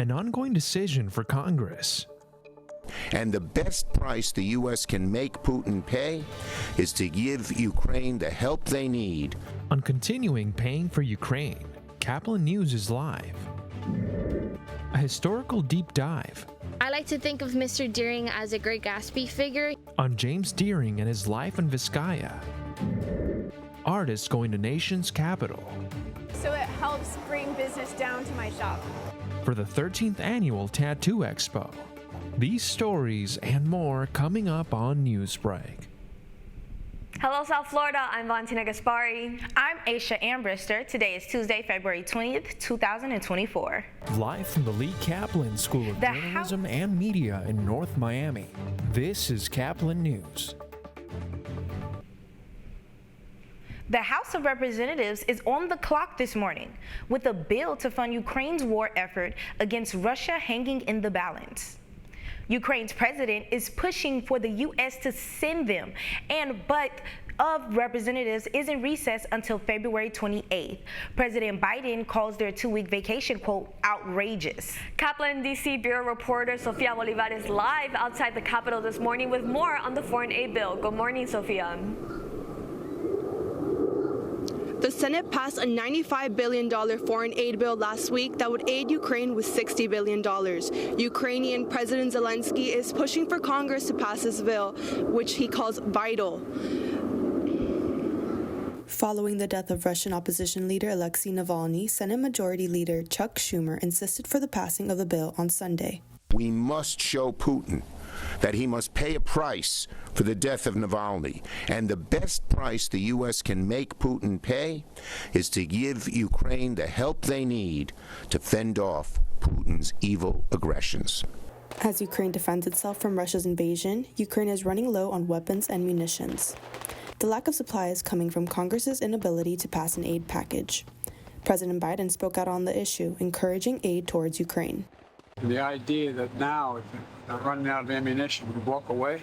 an ongoing decision for Congress. And the best price the U.S. can make Putin pay is to give Ukraine the help they need. On continuing paying for Ukraine, Caplin News is live. A historical deep dive. I like to think of Mr. Deering as a Great Gatsby figure. On James Deering and his life in Vizcaya. Artists going to nation's capital. So it helps bring business down to my shop. For the 13th annual Tattoo Expo. These stories and more coming up on Newsbreak. Hello, South Florida. I'm Valentina Gaspari. I'm Aisha Ambrister. Today is Tuesday, February 20th, 2024. Live from the Lee Caplin School of Journalism and Media in North Miami, this is Caplin News. The House of Representatives is on the clock this morning with a bill to fund Ukraine's war effort against Russia hanging in the balance. Ukraine's president is pushing for the U.S. to send them, but of representatives is in recess until February 28th. President Biden calls their 2-week vacation, quote, outrageous. Kaplan D.C. Bureau reporter Sofia Bolivar is live outside the Capitol this morning with more on the foreign aid bill. Good morning, Sofia. The Senate passed a $95 billion foreign aid bill last week that would aid Ukraine with $60 billion. Ukrainian President Zelensky is pushing for Congress to pass this bill, which he calls vital. Following the death of Russian opposition leader Alexei Navalny, Senate Majority Leader Chuck Schumer insisted for the passing of the bill on Sunday. We must show Putin that he must pay a price for the death of Navalny. And the best price the U.S. can make Putin pay is to give Ukraine the help they need to fend off Putin's evil aggressions. As Ukraine defends itself from Russia's invasion, Ukraine is running low on weapons and munitions. The lack of supply is coming from Congress's inability to pass an aid package. President Biden spoke out on the issue, encouraging aid towards Ukraine. The idea that now, if they're running out of ammunition, we walk away,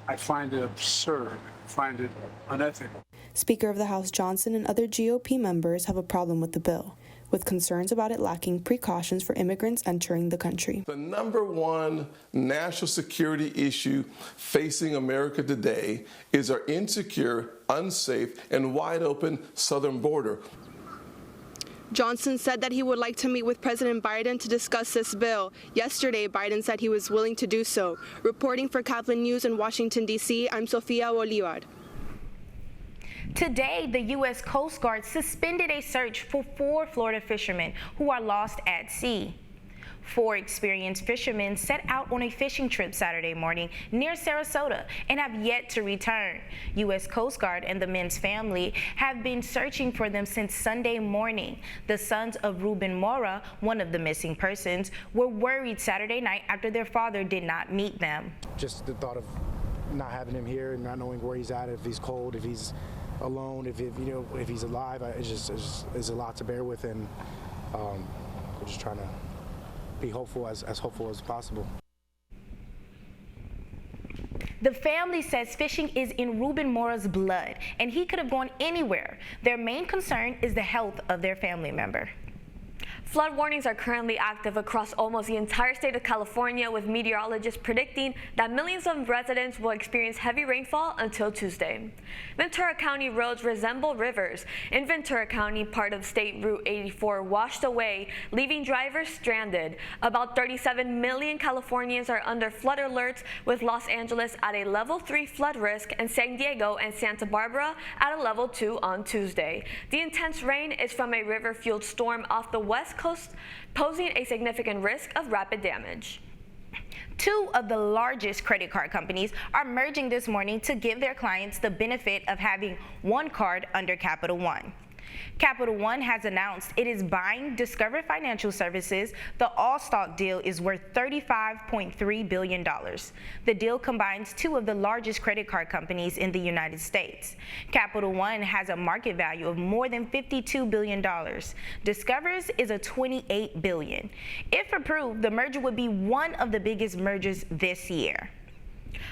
I find it absurd. I find it unethical. Speaker of the House Johnson and other GOP members have a problem with the bill, with concerns about it lacking precautions for immigrants entering the country. The number one national security issue facing America today is our insecure, unsafe, and wide-open southern border. Johnson said that he would like to meet with President Biden to discuss this bill. Yesterday, Biden said he was willing to do so. Reporting for Caplin News in Washington, D.C., I'm Sofia Bolivar. Today, the U.S. Coast Guard suspended a search for 4 Florida fishermen who are lost at sea. 4 experienced fishermen set out on a fishing trip Saturday morning near Sarasota and have yet to return. U.S. Coast Guard and the men's family have been searching for them since Sunday morning. The sons of Ruben Mora, one of the missing persons, were worried Saturday night after their father did not meet them. Just the thought of not having him here and not knowing where he's at, if he's cold, if he's alone, if he's alive, it's a lot to bear with, and we're just trying to be hopeful, as hopeful as possible. The family says fishing is in Ruben Mora's blood, and he could have gone anywhere. Their main concern is the health of their family member. Flood warnings are currently active across almost the entire state of California, with meteorologists predicting that millions of residents will experience heavy rainfall until Tuesday. Ventura County roads resemble rivers. In Ventura County, part of State Route 84 washed away, leaving drivers stranded. About 37 million Californians are under flood alerts, with Los Angeles at a level 3 flood risk and San Diego and Santa Barbara at a level 2 on Tuesday. The intense rain is from a river-fueled storm off the west coast, posing a significant risk of rapid damage. 2 of the largest credit card companies are merging this morning to give their clients the benefit of having one card under Capital One. Capital One has announced it is buying Discover Financial Services. The all-stock deal is worth $35.3 billion. The deal combines 2 of the largest credit card companies in the United States. Capital One has a market value of more than $52 billion. Discover's is a $28 billion. If approved, the merger would be one of the biggest mergers this year.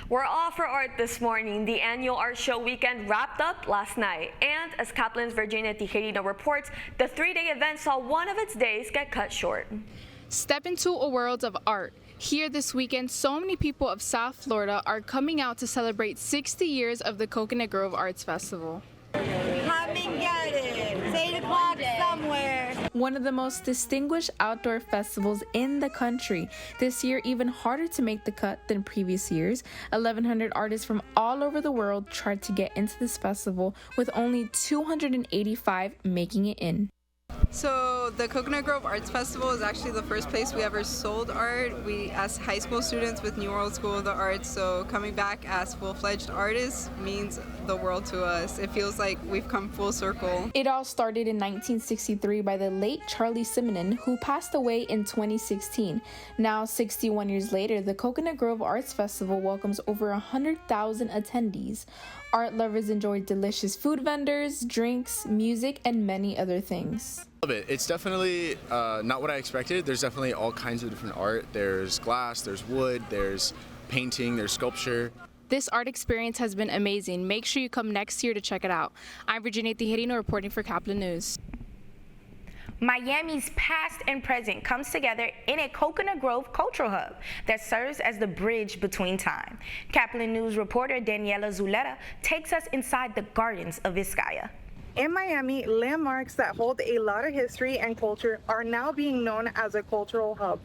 We're all for art this morning. The annual art show weekend wrapped up last night. And as Kaplan's Virginia Tijerino reports, the 3-day event saw one of its days get cut short. Step into a world of art. Here this weekend, so many people of South Florida are coming out to celebrate 60 years of the Coconut Grove Arts Festival. Come and get it. It's 8 o'clock somewhere. One of the most distinguished outdoor festivals in the country. This year, even harder to make the cut than previous years. 1,100 artists from all over the world tried to get into this festival, with only 285 making it in. So the Coconut Grove Arts Festival is actually the first place we ever sold art. We, as high school students with New World School of the Arts, so coming back as full-fledged artists means the world to us. It feels like we've come full circle. It all started in 1963 by the late Charlie Simonon, who passed away in 2016. Now, 61 years later, the Coconut Grove Arts Festival welcomes over 100,000 attendees. Art lovers enjoy delicious food vendors, drinks, music, and many other things. Love it. It's definitely not what I expected. There's definitely all kinds of different art. There's glass, there's wood, there's painting, there's sculpture. This art experience has been amazing. Make sure you come next year to check it out. I'm Virginia Tijerino reporting for Caplin News. Miami's past and present comes together in a Coconut Grove cultural hub that serves as the bridge between time. Caplin News reporter Daniela Zuleta takes us inside the gardens of Vizcaya. In Miami, landmarks that hold a lot of history and culture are now being known as a cultural hub.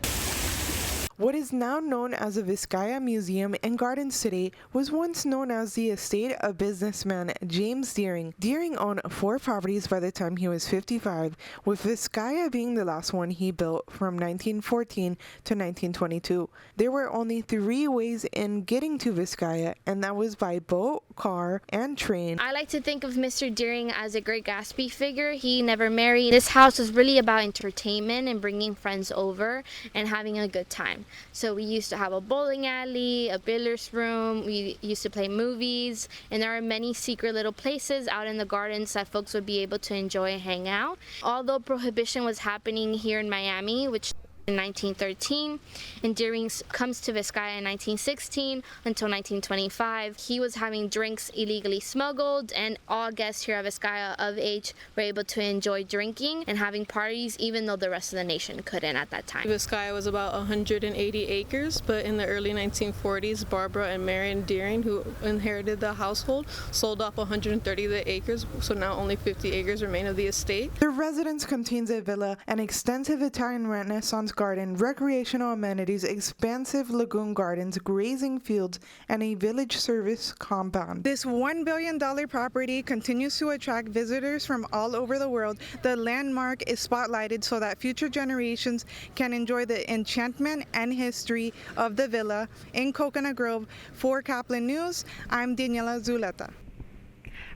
What is now known as the Vizcaya Museum and Garden City was once known as the estate of businessman James Deering. Deering owned 4 properties by the time he was 55, with Vizcaya being the last one he built from 1914 to 1922. There were only 3 ways in getting to Vizcaya, and that was by boat, car, and train. I like to think of Mr. Deering as a Great Gatsby figure. He never married. This house was really about entertainment and bringing friends over and having a good time. So we used to have a bowling alley, a billiards room, we used to play movies, and there are many secret little places out in the gardens that folks would be able to enjoy and hang out. Although prohibition was happening here in Miami, which in 1913, and Deering comes to Vizcaya in 1916 until 1925. He was having drinks illegally smuggled, and all guests here at Vizcaya of age were able to enjoy drinking and having parties, even though the rest of the nation couldn't at that time. Vizcaya was about 180 acres, but in the early 1940s, Barbara and Marion Deering, who inherited the household, sold off 130 of the acres, so now only 50 acres remain of the estate. The residence contains a villa, an extensive Italian Renaissance garden, recreational amenities, expansive lagoon gardens, grazing fields, and a village service compound. This $1 billion property continues to attract visitors from all over the world. The landmark is spotlighted so that future generations can enjoy the enchantment and history of the villa in Coconut Grove. For Caplin News, I'm Daniela Zuleta.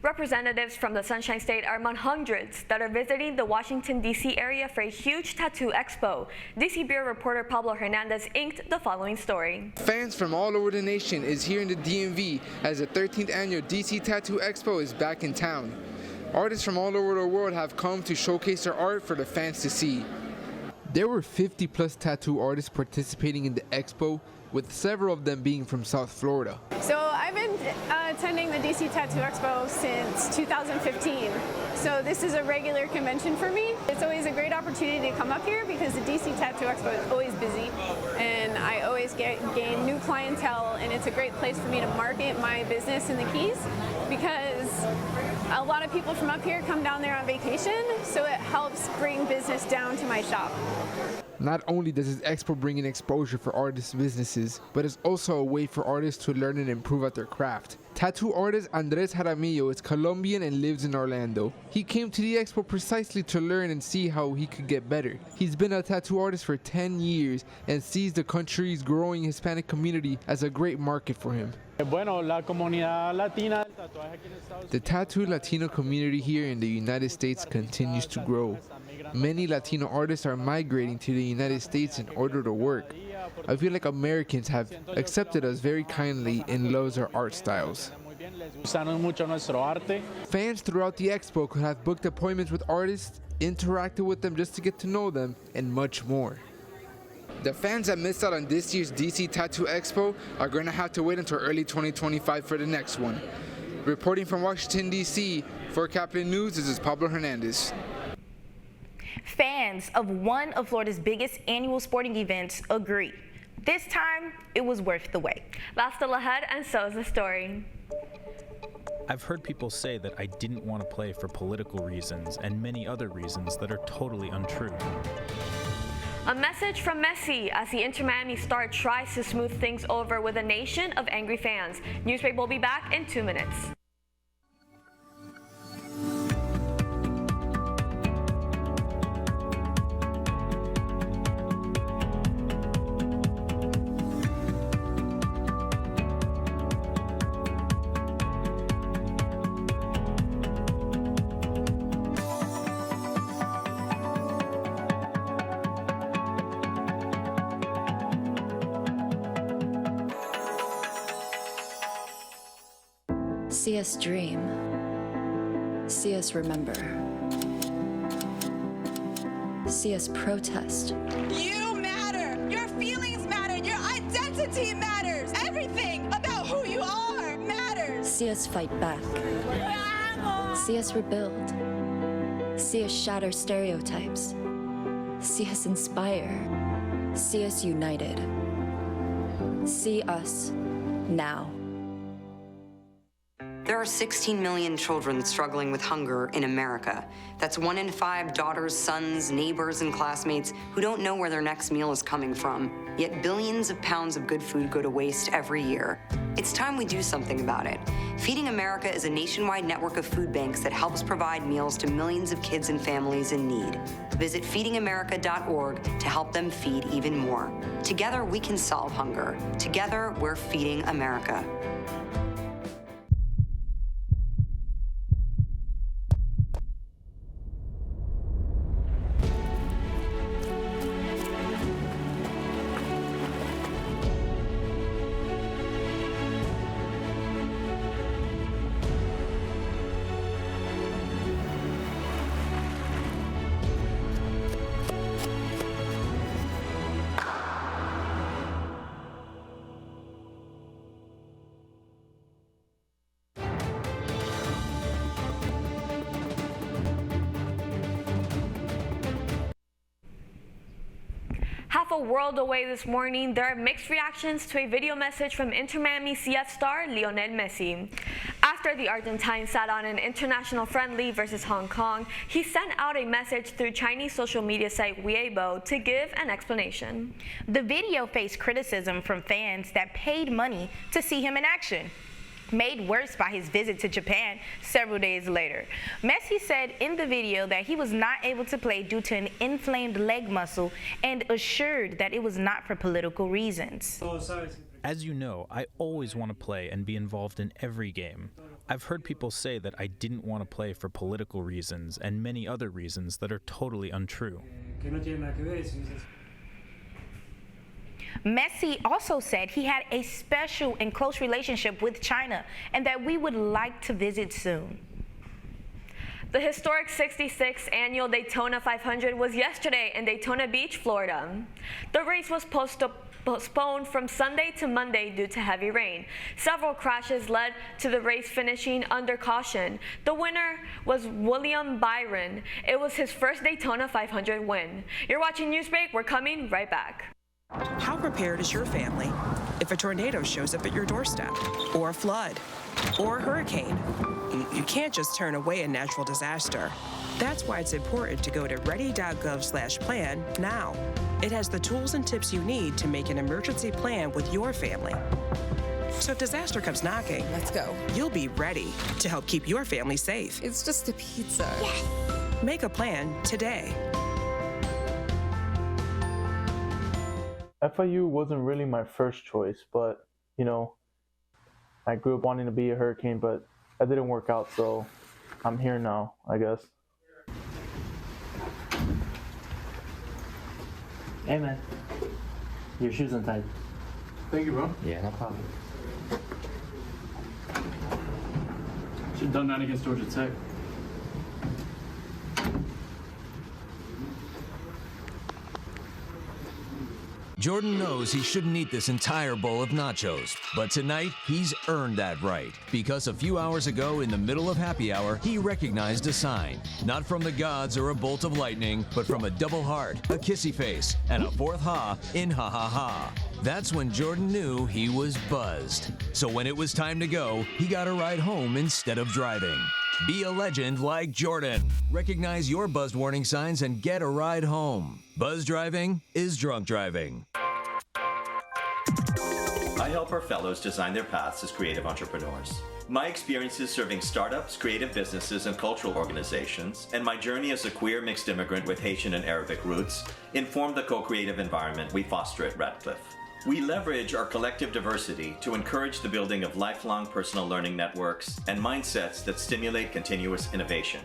Representatives from the Sunshine State are among hundreds that are visiting the Washington, D.C. area for a huge tattoo expo. D.C. Bureau reporter Pablo Hernandez inked the following story. Fans from all over the nation is here in the DMV as the 13th annual D.C. Tattoo Expo is back in town. Artists from all over the world have come to showcase their art for the fans to see. There were 50+ tattoo artists participating in the expo, with several of them being from South Florida. So I've been attending the DC Tattoo Expo since 2015. So this is a regular convention for me. It's always a great opportunity to come up here because the DC Tattoo Expo is always busy and I always gain new clientele, and it's a great place for me to market my business in the Keys because a lot of people from up here come down there on vacation, so it helps bring business down to my shop. Not only does this expo bring in exposure for artists' businesses, but it's also a way for artists to learn and improve at their craft. Tattoo artist Andres Jaramillo is Colombian and lives in Orlando. He came to the expo precisely to learn and see how he could get better. He's been a tattoo artist for 10 years and sees the country's growing Hispanic community as a great market for him. The tattoo Latino community here in the United States continues to grow. Many Latino artists are migrating to the United States in order to work. I feel like Americans have accepted us very kindly and loves our art styles. Fans throughout the expo could have booked appointments with artists, interacted with them just to get to know them, and much more. The fans that missed out on this year's DC Tattoo Expo are going to have to wait until early 2025 for the next one. Reporting from Washington, D.C. for Caplin News, this is Pablo Hernandez. Fans of one of Florida's biggest annual sporting events agree. This time, it was worth the wait. That's still ahead, and so is the story. I've heard people say that I didn't want to play for political reasons and many other reasons that are totally untrue. A message from Messi as the Inter Miami star tries to smooth things over with a nation of angry fans. Newsbreak will be back in 2 minutes. See us dream. See us remember. See us protest. You matter. Your feelings matter. Your identity matters. Everything about who you are matters. See us fight back. See us rebuild. See us shatter stereotypes. See us inspire. See us united. See us now. There are 16 million children struggling with hunger in America. That's 1 in 5 daughters, sons, neighbors, and classmates who don't know where their next meal is coming from. Yet billions of pounds of good food go to waste every year. It's time we do something about it. Feeding America is a nationwide network of food banks that helps provide meals to millions of kids and families in need. Visit feedingamerica.org to help them feed even more. Together, we can solve hunger. Together, we're feeding America. Half a world away this morning, there are mixed reactions to a video message from Inter Miami CF star Lionel Messi. After the Argentine sat on an international friendly versus Hong Kong, he sent out a message through Chinese social media site Weibo to give an explanation. The video faced criticism from fans that paid money to see him in action, made worse by his visit to Japan several days later. Messi said in the video that he was not able to play due to an inflamed leg muscle and assured that it was not for political reasons. As you know, I always want to play and be involved in every game. I've heard people say that I didn't want to play for political reasons and many other reasons that are totally untrue. Messi also said he had a special and close relationship with China and that we would like to visit soon. The historic 66th annual Daytona 500 was yesterday in Daytona Beach, Florida. The race was postponed from Sunday to Monday due to heavy rain. Several crashes led to the race finishing under caution. The winner was William Byron. It was his first Daytona 500 win. You're watching Newsbreak. We're coming right back. How prepared is your family if a tornado shows up at your doorstep, or a flood, or a hurricane? You can't just turn away a natural disaster. That's why it's important to go to ready.gov/plan now. It has the tools and tips you need to make an emergency plan with your family. So if disaster comes knocking, let's go. You'll be ready to help keep your family safe. It's just a pizza. Yes. Make a plan today. FIU wasn't really my first choice, but, you know, I grew up wanting to be a Hurricane, but that didn't work out, so I'm here now, I guess. Hey, man. Your shoes untied. Thank you, bro. Yeah, no problem. Should have done that against Georgia Tech. Jordan knows he shouldn't eat this entire bowl of nachos, but tonight he's earned that right because a few hours ago in the middle of happy hour, he recognized a sign, not from the gods or a bolt of lightning, but from a double heart, a kissy face, and a fourth ha in ha ha ha. That's when Jordan knew he was buzzed. So when it was time to go, he got a ride home instead of driving. Be a legend like Jordan. Recognize your buzzed warning signs and get a ride home. Buzz driving is drunk driving. I help our fellows design their paths as creative entrepreneurs. My experiences serving startups, creative businesses, and cultural organizations, and my journey as a queer mixed immigrant with Haitian and Arabic roots, inform the co-creative environment we foster at Radcliffe. We leverage our collective diversity to encourage the building of lifelong personal learning networks and mindsets that stimulate continuous innovation.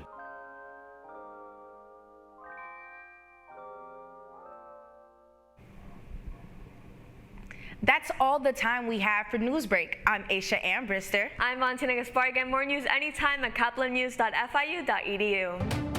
That's all the time we have for Newsbreak. I'm Aisha Ambrister. I'm Valentina Gaspar. Get more news anytime at caplinnews.fiu.edu.